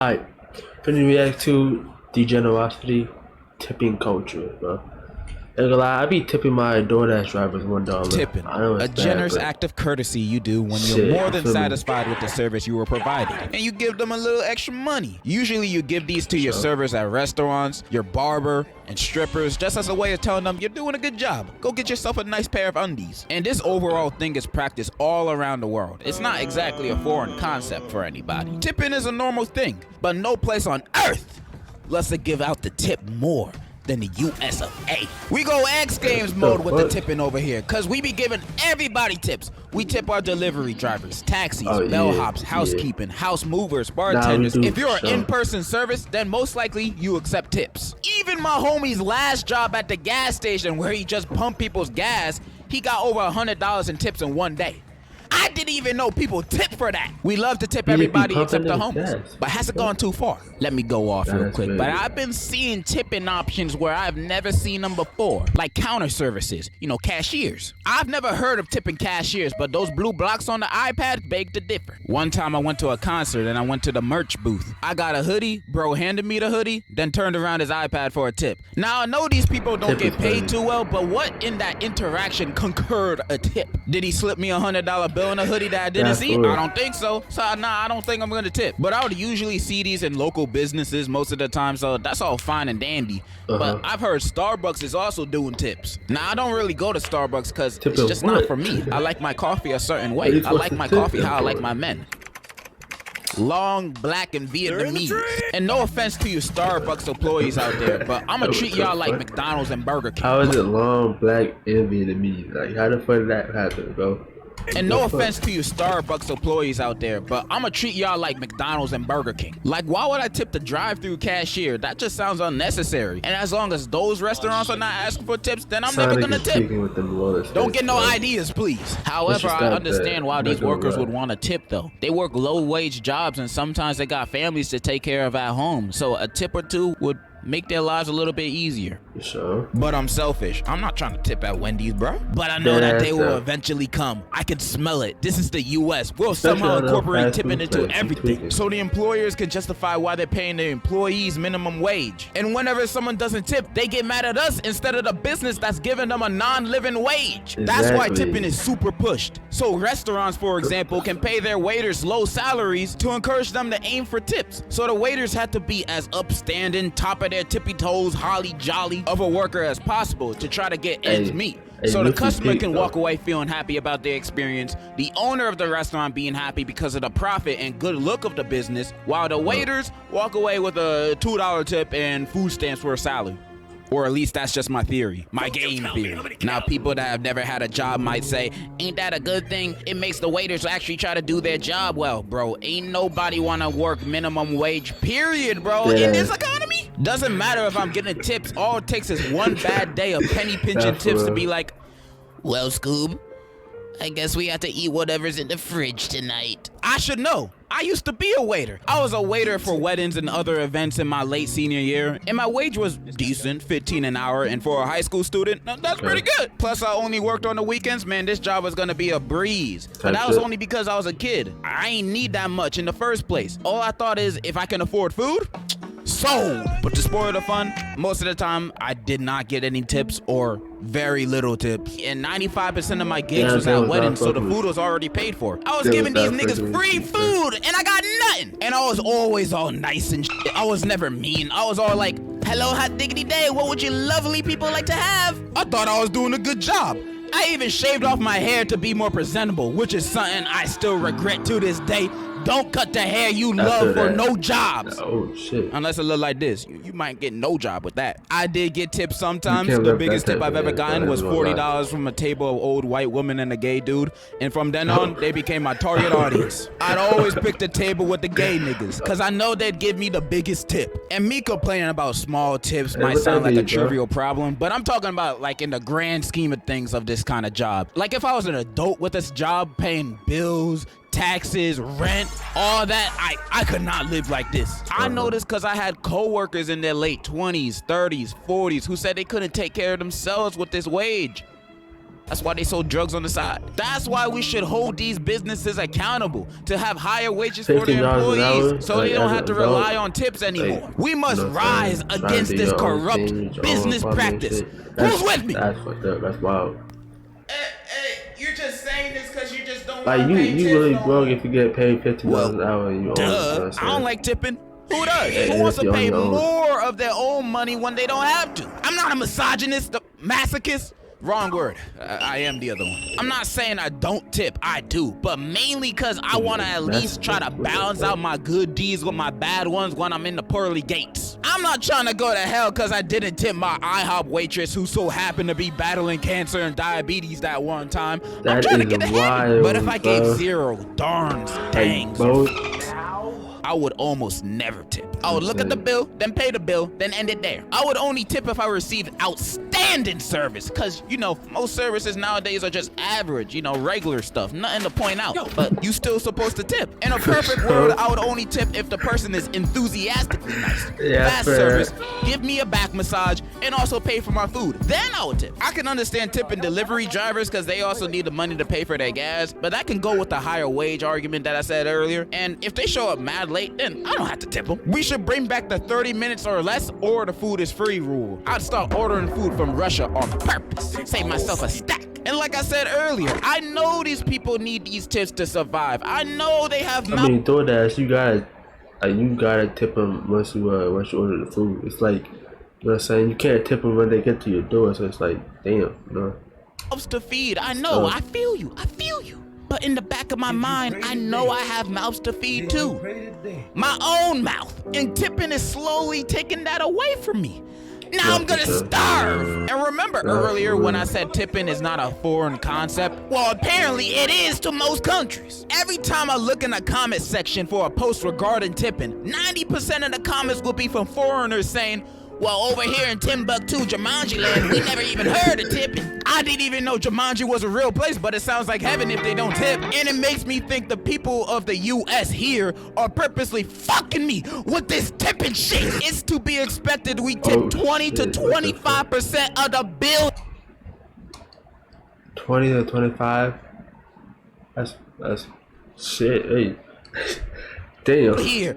Alright, finna react to Degenerocity tipping culture, bro. Ain't gonna lie, I be tipping my DoorDash drivers $1. Tipping, I know a it's bad, generous but act of courtesy you do when you're shit, more you than feel me? satisfied with the service you were provided, and you give them a little extra money. Usually you give these to your Sure. servers at restaurants, your barber, and strippers, just as a way of telling them you're doing a good job. Go get yourself a nice pair of undies. And this overall thing is practiced all around the world. It's not exactly a foreign concept for anybody. Tipping is a normal thing, but no place on earth lets it give out the tip more than the US of A. We go X Games mode with the tipping over here, cause we be giving everybody tips. We tip our delivery drivers, taxis, bellhops, housekeeping, house movers, bartenders. If you're an in-person service, then most likely you accept tips. Even my homie's last job at the gas station where he just pumped people's gas, he got over $100 in tips in one day. I didn't even know people tip for that. We love to tip everybody except the homeless. But has it gone too far? Let me go off real quick. But I've been seeing tipping options where I've never seen them before. Like counter services, cashiers. I've never heard of tipping cashiers, but those blue blocks on the iPad beg to differ. One time I went to a concert and I went to the merch booth. I got a hoodie, bro handed me the hoodie, then turned around his iPad for a tip. Now I know these people don't get paid too well, but what in that interaction concurred a tip? Did he slip me $100 bill in a hoodie that I didn't see? I don't think so. So nah, I don't think I'm gonna tip. But I would usually see these in local businesses most of the time, so that's all fine and dandy. But I've heard Starbucks is also doing tips. Now I don't really go to Starbucks because it's just not for me. I like my coffee a certain way. I like my coffee how I like my men. Long, black, and Vietnamese. And no offense to you Starbucks employees out there, but I'ma treat y'all like McDonald's and Burger King. How is it long, black, and Vietnamese? Like, how the fuck did that happen, bro? And no offense to you Starbucks employees out there, but I'ma treat y'all like McDonald's and Burger King. Like, why would I tip the drive-through cashier? That just sounds unnecessary. And as long as those restaurants are not asking for tips, then I'm never gonna tip. Don't get no ideas, please. However, I understand why these workers would want to tip, though. They work low-wage jobs, and sometimes they got families to take care of at home. So a tip or two would make their lives a little bit easier. Sure. But I'm selfish. I'm not trying to tip at Wendy's, bro. But I know that they will eventually come. I can smell it. This is the US. We'll somehow incorporate tipping into everything, so the employers can justify why they're paying their employees minimum wage. And whenever someone doesn't tip, they get mad at us instead of the business that's giving them a non-living wage. That's why tipping is super pushed. So restaurants, for example, can pay their waiters low salaries to encourage them to aim for tips. So the waiters have to be as upstanding, top of their tippy toes, holly jolly of a worker as possible to try to get ends meet. So the customer can walk away feeling happy about their experience, the owner of the restaurant being happy because of the profit and good look of the business, while the waiters walk away with a $2 tip and food stamps for a salary. Or at least that's just my theory, my game theory. Now people that have never had a job might say, ain't that a good thing? It makes the waiters actually try to do their job well. Bro, ain't nobody wanna work minimum wage, period, bro, in this economy. Doesn't matter if I'm getting tips, all it takes is one bad day of penny pinching tips to be like, well, Scoob, I guess we have to eat whatever's in the fridge tonight. I should know. I used to be a waiter. I was a waiter for weddings and other events in my late senior year, and my wage was decent, $15 an hour, and for a high school student, that's pretty good. Plus, I only worked on the weekends. Man, this job was gonna be a breeze. But that was only because I was a kid. I ain't need that much in the first place. All I thought is, if I can afford food, sold. But to spoil the fun, most of the time I did not get any tips or very little tips, and 95% of my gigs was at weddings, so the food was already paid for. I was giving these niggas free food and I got nothing, and I was always all nice and shit. I was never mean. I was all like, hello, hot diggity day, what would you lovely people like to have? I thought I was doing a good job. I even shaved off my hair to be more presentable, which is something I still regret to this day. Don't cut the hair you love for no jobs. Oh shit. Unless it look like this. You might get no job with that. I did get tips sometimes. The biggest tip I've ever gotten was $40 from a table of old white women and a gay dude. And from then on, they became my target audience. I'd always pick the table with the gay niggas, cause I know they'd give me the biggest tip. And me complaining about small tips might sound like a trivial problem, but I'm talking about like in the grand scheme of things of this kind of job. Like if I was an adult with this job paying bills, taxes, rent, all that, I could not live like this. I know this because I had co-workers in their late 20s, 30s, 40s who said they couldn't take care of themselves with this wage. That's why they sold drugs on the side. That's why we should hold these businesses accountable to have higher wages for their employees so they don't have to rely on tips anymore. We must rise against this corrupt business practice. Who's with me? That's fucked up. That's wild. You're just saying this because you just don't like you really broke if you get paid $15 an hour and you I don't like tipping. Who does? Who wants to pay more of their own money when they don't have to? I'm not a misogynist, a masochist. Wrong word. I am the other one. I'm not saying I don't tip. I do. But mainly because I want to at least try to balance out my good deeds with my bad ones when I'm in the pearly gates. I'm not trying to go to hell because I didn't tip my IHOP waitress who so happened to be battling cancer and diabetes that one time. I'm trying to get ahead. But if I gave zero darns, dangs, I would almost never tip. I would look at the bill, then pay the bill, then end it there. I would only tip if I received outstanding service, because, you know, most services nowadays are just average, you know, regular stuff, nothing to point out. But you still supposed to tip. In a perfect world, I would only tip if the person is enthusiastically nice. Fast service, give me a back massage, and also pay for my food. Then I would tip. I can understand tipping delivery drivers because they also need the money to pay for their gas, but that can go with the higher wage argument that I said earlier. And if they show up mad late, then I don't have to tip them. We should bring back the 30 minutes or less or the food is free rule. I'd start ordering food from Russia on purpose. Save myself a stack. And like I said earlier, I know these people need these tips to survive. I know they have I mean, DoorDash, you gotta tip them once you order the food. It's like, you know what I'm saying? You can't tip them when they get to your door, so it's like, damn, you know. Mouths to feed. I know. I feel you. But in the back of my mind, I know I have mouths to feed too. My own mouth. And tipping is slowly taking that away from me. Now I'm gonna starve. And remember earlier when I said tipping is not a foreign concept? Well, apparently it is to most countries. Every time I look in the comment section for a post regarding tipping, 90% of the comments will be from foreigners saying, well, over here in Timbuktu, Jumanji land, we never even heard of tipping. I didn't even know Jumanji was a real place, but it sounds like heaven if they don't tip. And it makes me think the people of the U.S. here are purposely fucking me with this tipping shit. It's to be expected we tip 20 to 25% of the bill. 20 to 25? That's shit, hey. Damn. Here.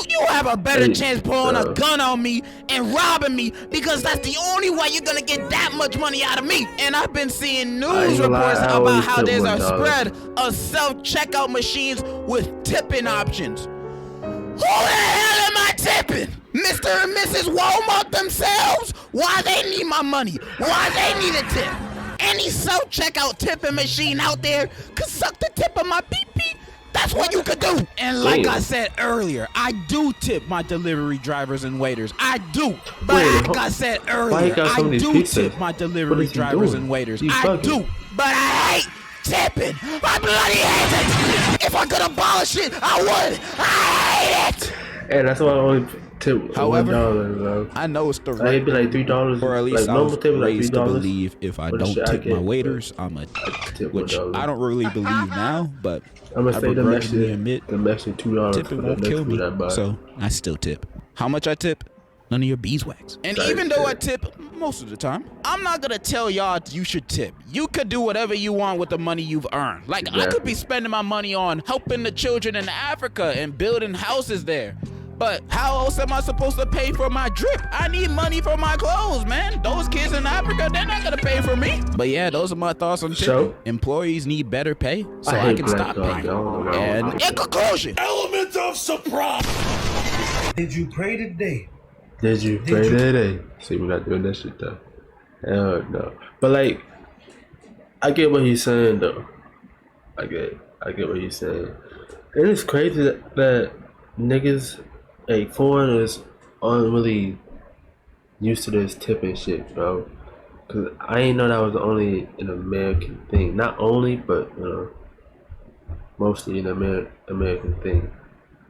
You have a better chance pulling a gun on me and robbing me because that's the only way you're gonna get that much money out of me. And I've been seeing news reports about how there's a spread of self-checkout machines with tipping options. Who the hell am I tipping? Mr. and Mrs. Walmart themselves? Why they need my money? Why they need a tip? Any self-checkout tipping machine out there could suck the tip of my pee-pee. That's what you could do. And like I said earlier, I do tip my delivery drivers and waiters. I do. But like I said earlier, I do tip my delivery drivers and waiters. I do. But I hate tipping. I bloody hate it. If I could abolish it, I would. I hate it. And that's why I only tip $1. I know it's the right. It'd be like $3. Or at least like, I was raised to believe if I don't tip my waiters, I'm a tip, which I don't really believe now, but I'm gonna say the admit $2 tipping won't kill me, so I still tip. How much I tip? None of your beeswax. And even though I tip most of the time, I'm not gonna tell y'all you should tip. You could do whatever you want with the money you've earned. Like I could be spending my money on helping the children in Africa and building houses there. But how else am I supposed to pay for my drip? I need money for my clothes, man. Those kids in Africa, they're not gonna pay for me. But yeah, those are my thoughts on tipping. So, employees need better pay so I can stop paying. And in conclusion, element of surprise. Did you pray today? Did you pray today? See, we're not doing that shit though. Hell no. But like, I get what he's saying though. I get what he's saying. And it's crazy that niggas, like foreigners, aren't really used to this tipping shit, bro. Cause I ain't know that was only an American thing. Not only, but you know, mostly an American thing.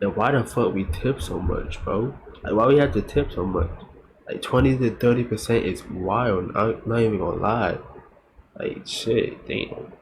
And why the fuck we tip so much, bro? Like, why we have to tip so much? Like 20 to 30% is wild. I'm not even gonna lie. Like shit, damn.